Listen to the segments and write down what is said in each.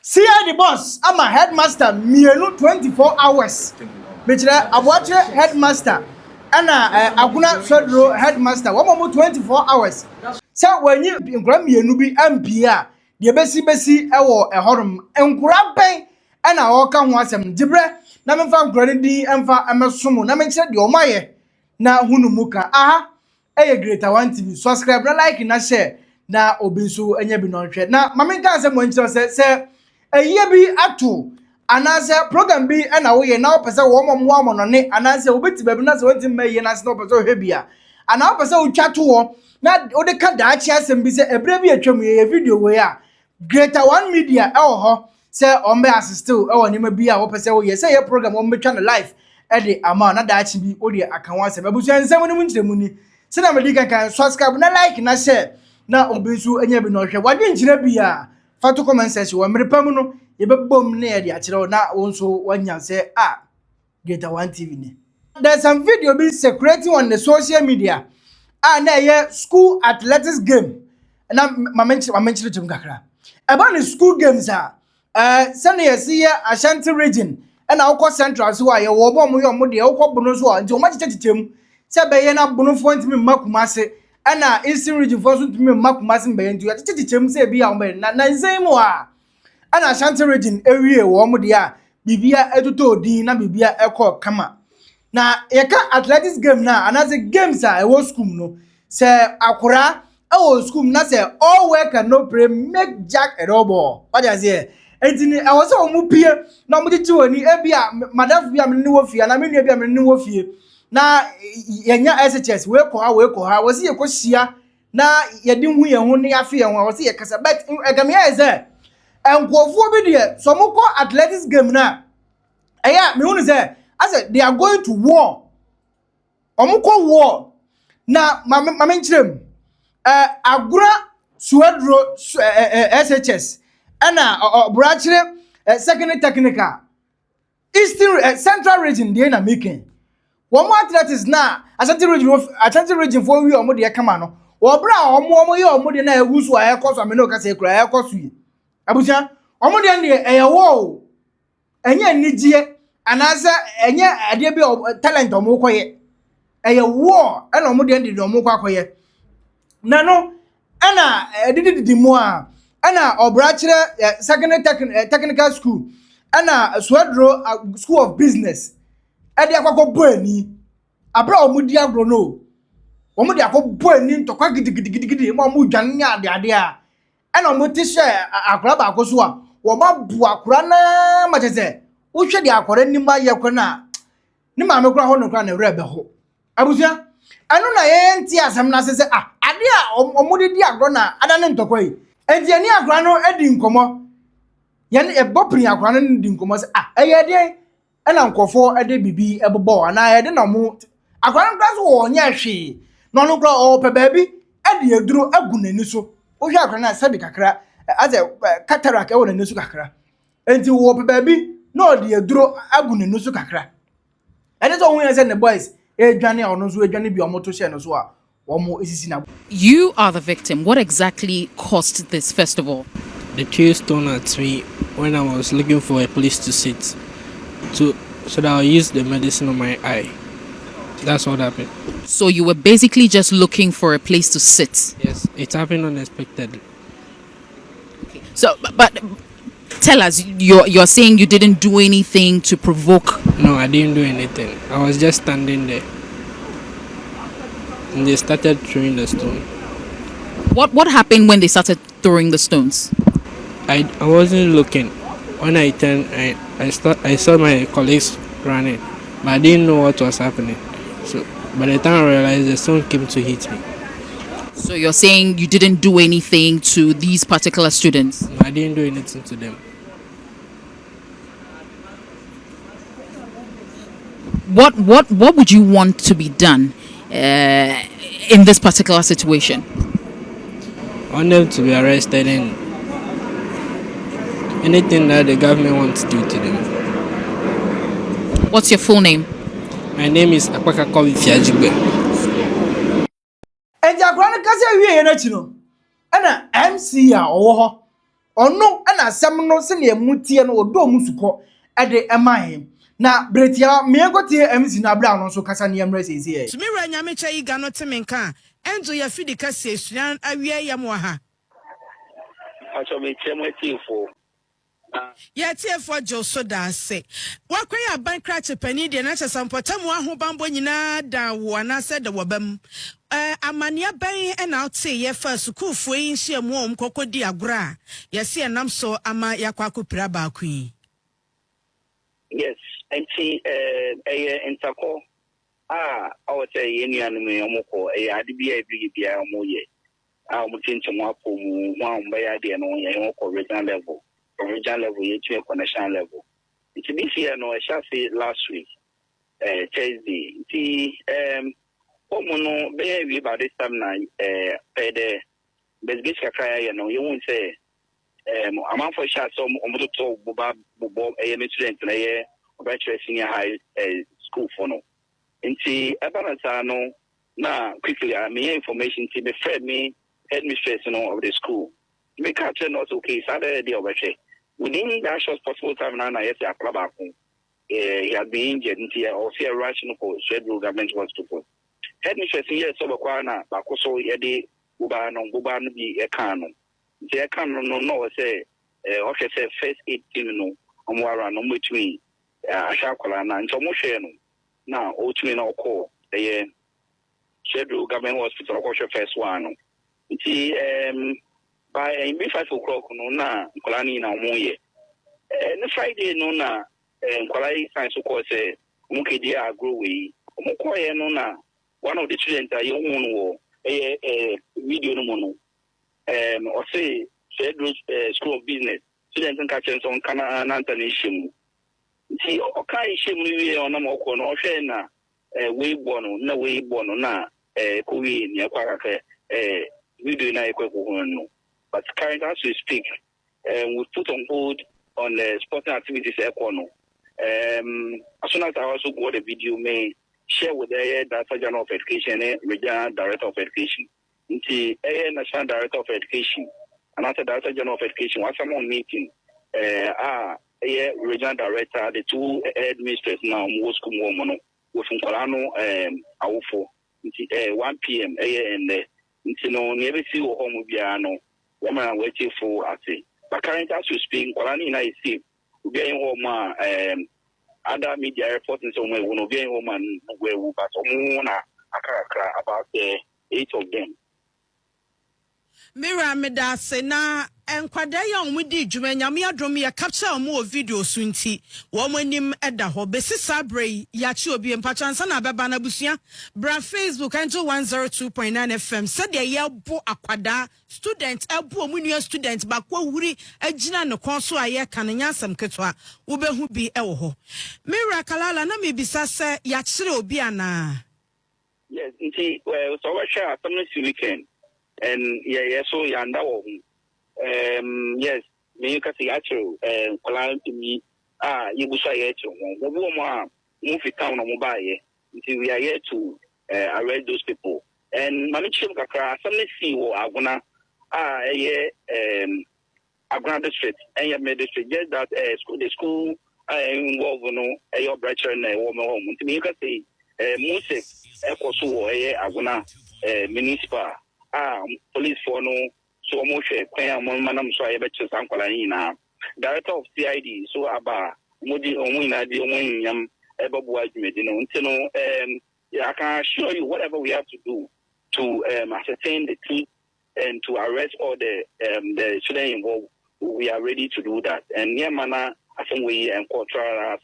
CID boss, I'm a headmaster, mienu 24 hours. Betcha, I watch headmaster, and Aguna Federal headmaster, 24 hours. So when you Grammy Nubi MPA, the besi, a horror, and Grabbe, and I walk on once and Dibre, Naman found Grandy and for Amasumo, Naman said, Your Maya, now Hunumuka, aha, a greater one TV, subscribe, like, and share. Na obisu enye bi no hwe na mame kan se mo nchiro se eye bi ato anase program bi na wo ye na opese wo mo no ne anase obeti babi na se wonti maye na se no opese hwe bia ana opese utwa to wo na wo de ka da achi asem bi se ebre bi atwam ye video we a GreaterOne media e wo ho se ombe assist e wo nima bi a wo pese wo ye se ye program wo metwa na live e de ama na da achi bi wo de akan wa se babusu ensem ni mu nchiremu ni se na me di kan subscribe na like na share na obisu enye bi no hwe wade nkyira bia fato comment section wa mrepam no ye bebom na ye de akire na wonso wanya se GreaterOne TV ni. There's some video being circulating on the social media na ye school athletics game na mamenchire tum kakra about the school games sane ye see Ashanti region na akọ central so ye wo bom yo mo de akọ bono so nti o ma chichetem se be ye na bono fo ntimi makumase ana Eastern region for so tumi makumase mbe ntu ya chichichem se bi ya mbe na nzem ana Ashanti region ewie wo mo de bibia etoto odin na bibia ekọ kama na yeka athletics game na anaze games e wo school no se akura e wo school na se all work and no play make jack a robo what you say entini e wo se o mu pie na mo titi woni e bia madam bia me ni wo fie na me nua bia me ni wo fie na yenya SHS we ko ha wo se ye ko hia na ye di hu ye hu ne ya fe ye hu wo se ye kasa but egam ya ze enkofo bi de so mo ko athletics game na eya me hu se I said they are going to war omukọ war na mamenchirem agura suedro SHS ana brachire secondary technical Eastern Central region dey na making one more athletics na Ashanti region for we omo de kama no wo bra omo ye omo de na egusu a ekoso amene o kasa ekura ekoso yi abusia omo de ne eyewo enye nijie anasa enye ade bi talent omo koye eyewo na omo de ndi omo kwakoye na no ana dididi mu ana obrachire secondary technical school ana Swedro school of business ade akwakọ boani abra omudi agro no omudi akọ boani ntokwa gidigidi mo mu dwane ade ana omoti hye akora ba akoso a wo mabu akora na machese wo hwe de akora nima ye kona ni ma me kora ho no kora na wra be ho abusia anu na ye nti asem na sese ade a omudi di agro na ada ne ntokwa yi enti ani agro no edi nkomo ye ne ebopri akora no di nkomo se eye de ana nkofo ede bibi ebobo ana ede na mu akwan nkwaso wo nya hwe no no kra o pe baabi ede eduro agu nani so wo hwe akwan na sabi kakra aze cataract e wo nani so kakra enti wo pe baabi no de eduro agu nani so kakra ede so wo nya se ne boys edwane a ono so edwane bi omoto hye no so a wo esisi na. You are the victim. What exactly caused this festival? The tears thrown at me when I was looking for a place to sit. So that I'll use the medicine on my eye. That's what happened. So you were basically just looking for a place to sit? Yes, it happened unexpectedly. Okay. So, but tell us, you're saying you didn't do anything to provoke? No, I didn't do anything. I was just standing there. And they started throwing the stone. What happened when they started throwing the stones? I wasn't looking. When I turned, I saw my colleagues running, but I didn't know what was happening. So by the time I realized, the stone came to hit me. So you're saying you didn't do anything to these particular students? No, I didn't do anything to them. What would you want to be done in this particular situation? I want them to be arrested and anything that the government wants to do to them. What's your full name? My name is Akwakakowi Fiajigbe. Enja kwana kase wie ye na chi no. Ana MC a owo ho. ono na asem no se ne emutie no odo musuko ede emahe na bretia me gotie MC na bra no so kasa ne emre sesi e Mira nyame cha yi ga no temenka enzo ya fidi kase esuan awie yam wa ha acho me chemwetifo ya tiefo jo so da se wakwan ya bankrate pani de na chesampotamu ahobambo nyina da wo na se de wobam amania ban na ote ye fa sukufo yi nhia mu om kokodi agora ye se enam so ama yakwa akopira ba akui. Yes, and see intako I would say any anime omoko adibia bia omoye mutinche mwapo mu by idea no ye original level ye to connection level. It's this year no I shall say last week Thursday the omono be about this time na the best kakaya you know you won't say amount for shots on the top bob a student na bachelor senior high school for no nti abanasa no na quickly me information to be fed me headmistress of the school me catch not okay Saturday day obetwe within that short possible time na yes aklaba ko he had been injured nti or fear rushing for federal government hospital headmistress here so bakwa na bakoso ye de uba no bi e kan no nti e kan no say okay say first 18 no omwara no between ashakola na nti omo no now, ultimately, no call the federal government hospital, first one. By 5 o'clock, no, na, Kolani na moye. The Friday, no, na, Kolai science, of course, Mukedia growing. Mokoye, no, na, one of the students are young one, a video no mono. Or say, federal school of business, students and catchers on Kana Anthony. See, okay, she on a more corner, na way born, no way born, na Korean, Yakwaka, we do not equal. But current as we speak, we put on hold on the sporting activities. As soon as I also got a video, may share with the Director General of Education, Regional Director of Education, the National Director of Education, and after Director General of Education, was someone meeting. Regional director, the two administrators now, most woman, with Colano, Awfo, 1 p.m. and never see home piano, woman waiting for us. But currently, as we speak, Colani I see, getting home, other media reporting somewhere, one of getting home and where we pass about 8 of them. Mira medase na enkwada ya omudi dwuma nyame adom ya capture omo video sunti wo monim eda ho besisa brei ya chi obi empachansa na beba na busua bra Facebook anjo 102.9 FM said ya bo akwada student abu omunua student bakwa wuri agina no konso aye kananya asem ketwa wo behu bi ewo ho Mira kalala na mebisa se ya chire obi ana. Yes, nti so we share some weekend. And so yanda yes, me ka say actually plan to me you busa here to move it town on mobile until we are here to arrest those people and manage kakra some see wo agona agona district and your district just that the school involved no your brother and woman home until me ka say music ekoso agona municipal police for no so much manam so I bet you na director of CID so aba modi omuna di omunyam ebabu adwumedi no ntino I can assure you whatever we have to do to ascertain the truth and to arrest all the students involved, we are ready to do that. And yeah, mana I think we cultural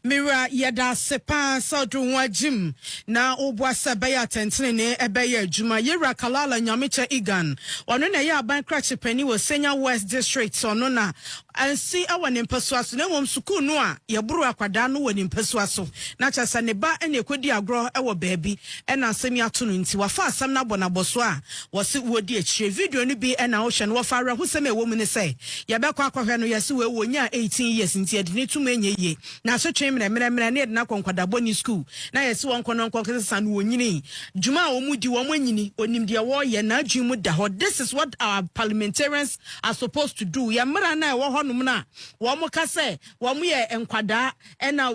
Mira yada sepa sadru wajim na obwasa baya tentene ne ebeye adwuma yera kalala nyamecha igan ono na ya bankrate pani wo Senior West District ono na ansi awone mpasuaso na wom suku no a yeburu akwada no woni mpasuaso na chasa ne ba ene kodi agro ewo baabi ena asemi ato no nti wafa asam na bona boso a wose wodi achire video no bi ena wo hwe no wafa ara husem ewo mu ne se yebekwa akwahwe no yesi we wonya 18 years nti adine tuma enye ye na so twen mre ne na konkwada boni school na yesi won kono kesa no wonyini juma omudi wo manyini onim de wo ye na adwum da ho. This is what our parliamentarians are supposed to do. Ya mra na wo honum na wo mo ka se wo mo ye enkwada e na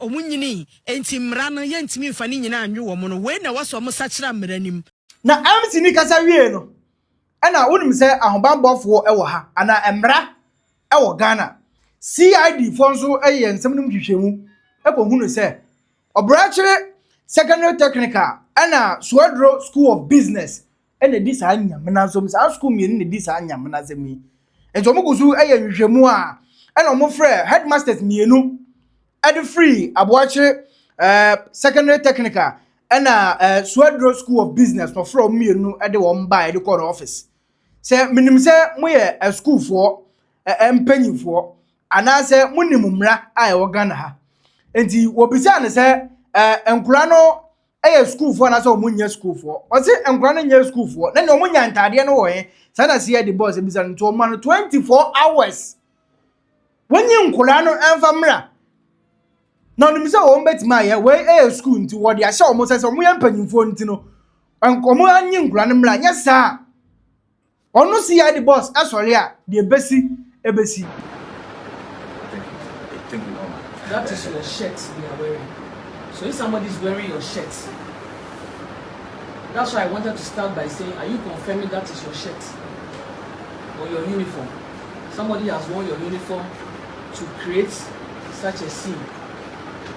omunyini enti mra no ye ntimi mfa ni nyina anwe wo mo no we na waso mo sachira mranim na amsi ni kasa wie no e na wonim se ahobambofo e wo ha ana emra e wo Ghana CID fonso e ye nsem num hwehwemu e ko hunu se obrachire secondary technical ana Swedro School of Business ene di sa nyamna so sa school mi ne di sa nyamna zemi ento mo gusu e ye hwehwemu a ena mo frɛ headmasters mienu e de free aboache secondary technical ena Swedro School of Business no from mienu e de wo mba e de call office se minim se mo ye school for empanyifo ana se munim mra a e wo Ghana ha enti wo bisa ne se enkura no eye school for na se omunya school for o se enkura no nya school for na ne omunya ntade no wo he sa na se the boss bisa no to man 24 hours wonyi nkura no emfa mra na no mi se wo mbetima ye we eye school nti wo de ahye o mo se omunya mpanyimfo nti no enkomo anyi nkura no mra nya sa onu si ya the boss asori a de ebesi That is your shirt they are wearing. So if somebody is wearing your shirt, that's why I wanted to start by saying, are you confirming that is your shirt or your uniform? Somebody has worn your uniform to create such a scene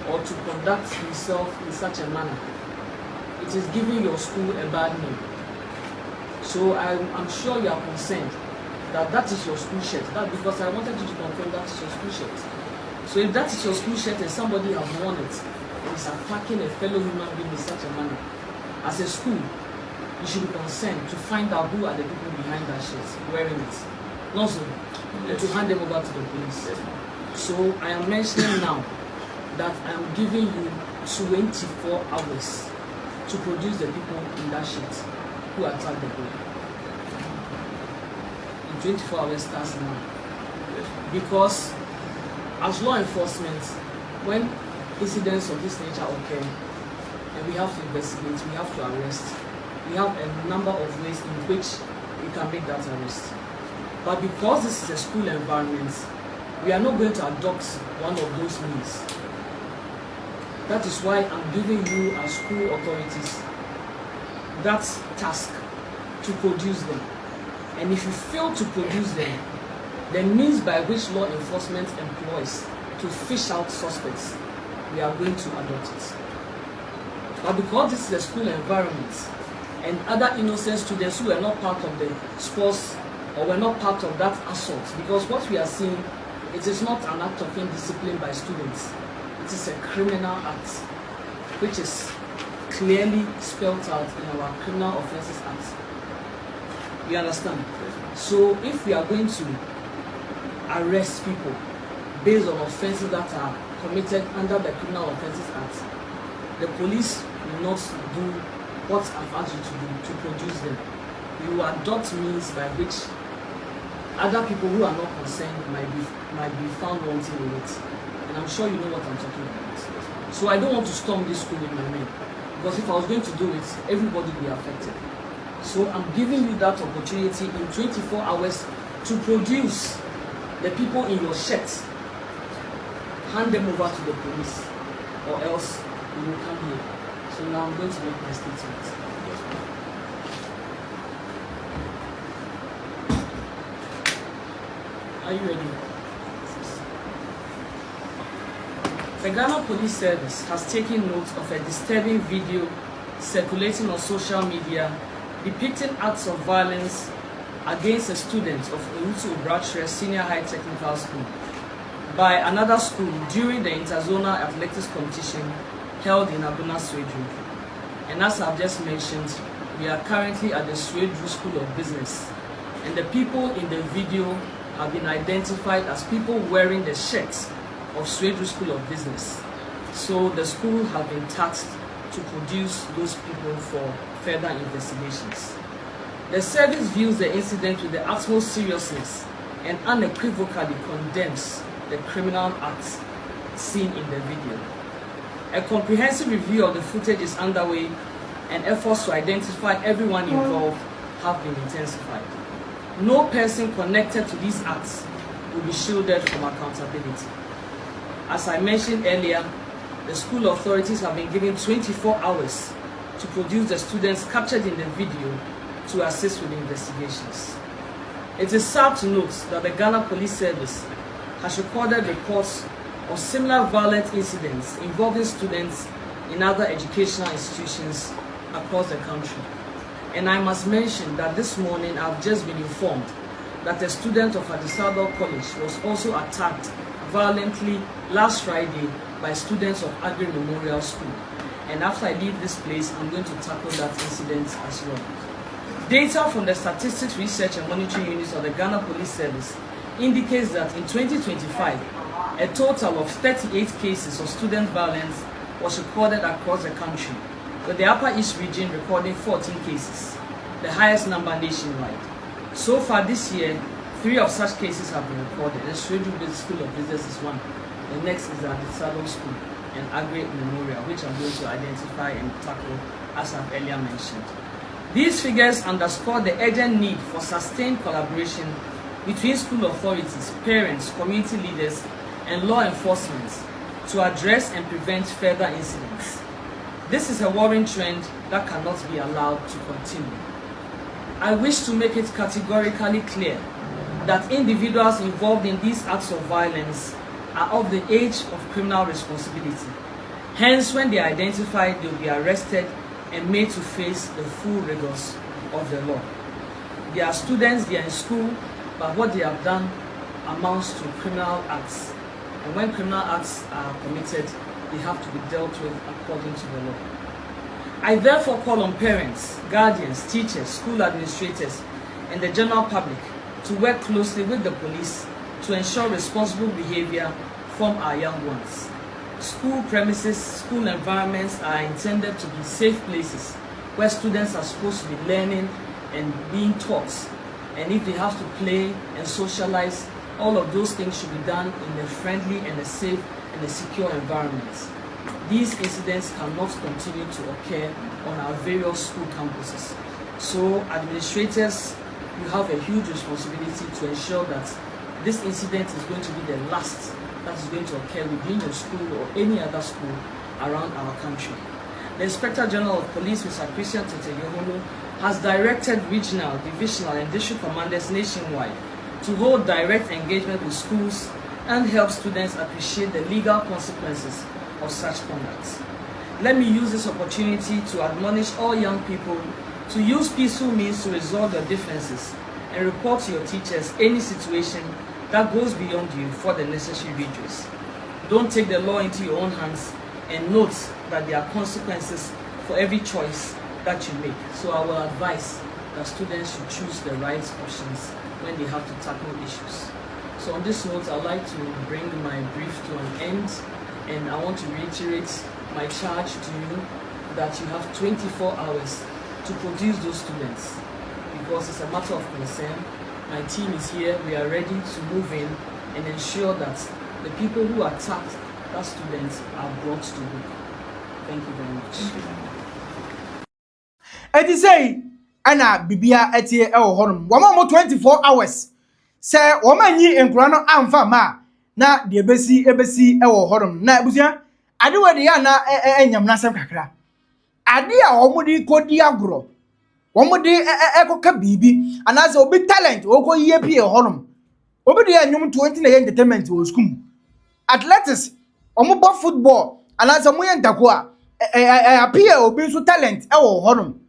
or to conduct himself in such a manner. It is giving your school a bad name. So I'm sure you are concerned that is your school shirt. That because I wanted you to confirm that is your school shirt. So if that is your school shirt and somebody has worn it, is attacking a fellow human being in such a manner, as a school, you should be concerned to find out who are the people behind that shirt wearing it. Not so, and to hand them over to the police. So I am mentioning now that I am giving you 24 hours to produce the people in that shirt who attacked the boy. In 24 hours starts now. Because as law enforcement, when incidents of this nature occur, and we have to investigate, we have to arrest, we have a number of ways in which we can make that arrest. But because this is a school environment, we are not going to adopt one of those means. That is why I'm giving you as school authorities that task to produce them. And if you fail to produce them, the means by which law enforcement employs to fish out suspects, we are going to adopt it. But because this is a school environment and other innocent students who were not part of the sports or were not part of that assault, because what we are seeing, it is not an act of indiscipline by students. It is a criminal act, which is clearly spelled out in our Criminal Offences Act. You understand? So if we are going to arrest people based on offences that are committed under the Criminal Offences Act, the police will not do what I've asked you to do, to produce them. You will adopt means by which other people who are not concerned might be found wanting in it. And I'm sure you know what I'm talking about. So I don't want to storm this school with my men, because if I was going to do it, everybody will be affected. So I'm giving you that opportunity in 24 hours to produce the people in your shirt. Hand them over to the police, or else you will come here. So now I'm going to make my statement. Are you ready? The Ghana Police Service has taken note of a disturbing video circulating on social media depicting acts of violence against a student of Owutu Obrachre Senior High Technical School by another school during the interzonal athletics competition held in Abuna Swedru. And as I've just mentioned, we are currently at the Swedru School of Business, and the people in the video have been identified as people wearing the shirts of Swedru School of Business. So the school have been tasked to produce those people for further investigations. The service views the incident with the utmost seriousness and unequivocally condemns the criminal acts seen in the video. A comprehensive review of the footage is underway, and efforts to identify everyone involved have been intensified. No person connected to these acts will be shielded from accountability. As I mentioned earlier, the school authorities have been given 24 hours to produce the students captured in the video to assist with the investigations. It is sad to note that the Ghana Police Service has recorded reports of similar violent incidents involving students in other educational institutions across the country. And I must mention that this morning I've just been informed that a student of Adisado College was also attacked violently last Friday by students of Agri Memorial School. And after I leave this place, I'm going to tackle that incident as well. Data from the Statistics Research and Monitoring Units of the Ghana Police Service indicates that in 2025, a total of 38 cases of student violence was recorded across the country, with the Upper East region recording 14 cases, the highest number nationwide. So far this year, 3 of such cases have been recorded. The SWEBUSCO School of Business is one. The next is the Adisado School and Agri Memorial, which I'm going to identify and tackle as I've earlier mentioned. These figures underscore the urgent need for sustained collaboration between school authorities, parents, community leaders, and law enforcement to address and prevent further incidents. This is a worrying trend that cannot be allowed to continue. I wish to make it categorically clear that individuals involved in these acts of violence are of the age of criminal responsibility. Hence, when they are identified, they will be arrested and made to face the full rigors of the law. They are students, they are in school, but what they have done amounts to criminal acts. And when criminal acts are committed, they have to be dealt with according to the law. I therefore call on parents, guardians, teachers, school administrators, and the general public to work closely with the police to ensure responsible behavior from our young ones. School premises, school environments are intended to be safe places where students are supposed to be learning and being taught. And if they have to play and socialize, all of those things should be done in a friendly and a safe and a secure environment. These incidents cannot continue to occur on our various school campuses. So administrators, you have a huge responsibility to ensure that this incident is going to be the last that is going to occur within your school or any other school around our country. The Inspector General of Police, Mr. Christian Teteyoholo, has directed regional, divisional, and district commanders nationwide to hold direct engagement with schools and help students appreciate the legal consequences of such conduct. Let me use this opportunity to admonish all young people to use peaceful means to resolve their differences and report to your teachers any situation that goes beyond you for the necessary redress. Don't take the law into your own hands, and note that there are consequences for every choice that you make. So I will advise that students should choose the right options when they have to tackle issues. So on this note, I'd like to bring my brief to an end, and I want to reiterate my charge to you that you have 24 hours to produce those students, because it's a matter of concern. My team is here, we are ready to move in and ensure that the people who attacked that students are brought to book. Thank you very much. Eti say ana bibia etie e wo honom. Wama mo 24 hours. Say wama nyi enkura no amfa ma na de ebesi e wo honom. Na ebusia ade we de ya na enyam na sem kakra. Ade a omudi kodi agro. Omudi ekoka bibi anaze obi talent oko yie pie honom. Obi de anyum 20 na entertainment wo school. Athletics omubo football anaze mo yentako a appear obi so talent e wo honom.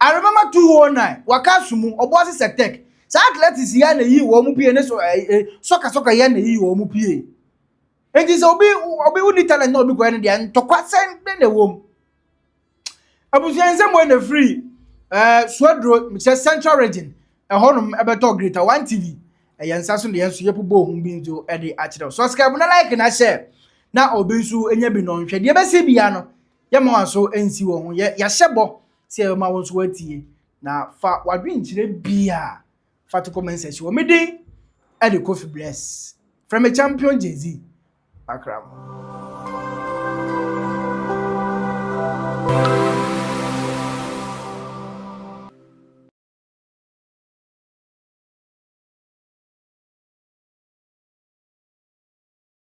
I remember 209 wakasumu obosi sectec. Sa athletics ya na yi wo mu pie ne so soccer ya na yi wo mu pie. Enti so obi uni talent na obi ko ne de ntokwa sen na wo. Abusian mo na free Swedro Central Region honum ebeto GreaterOne TV yensa so de yenso yepubo hu bi nzo e de akire. So subscribe na like na share na obi nso enya bi no nhwe de bese bia no ye ma so ensi wo ho ya hyebo se ma won so watie na fa wadwe nkire bia fa to comment section wo meden e de Coffee Bless from a champion Jay-Z akram.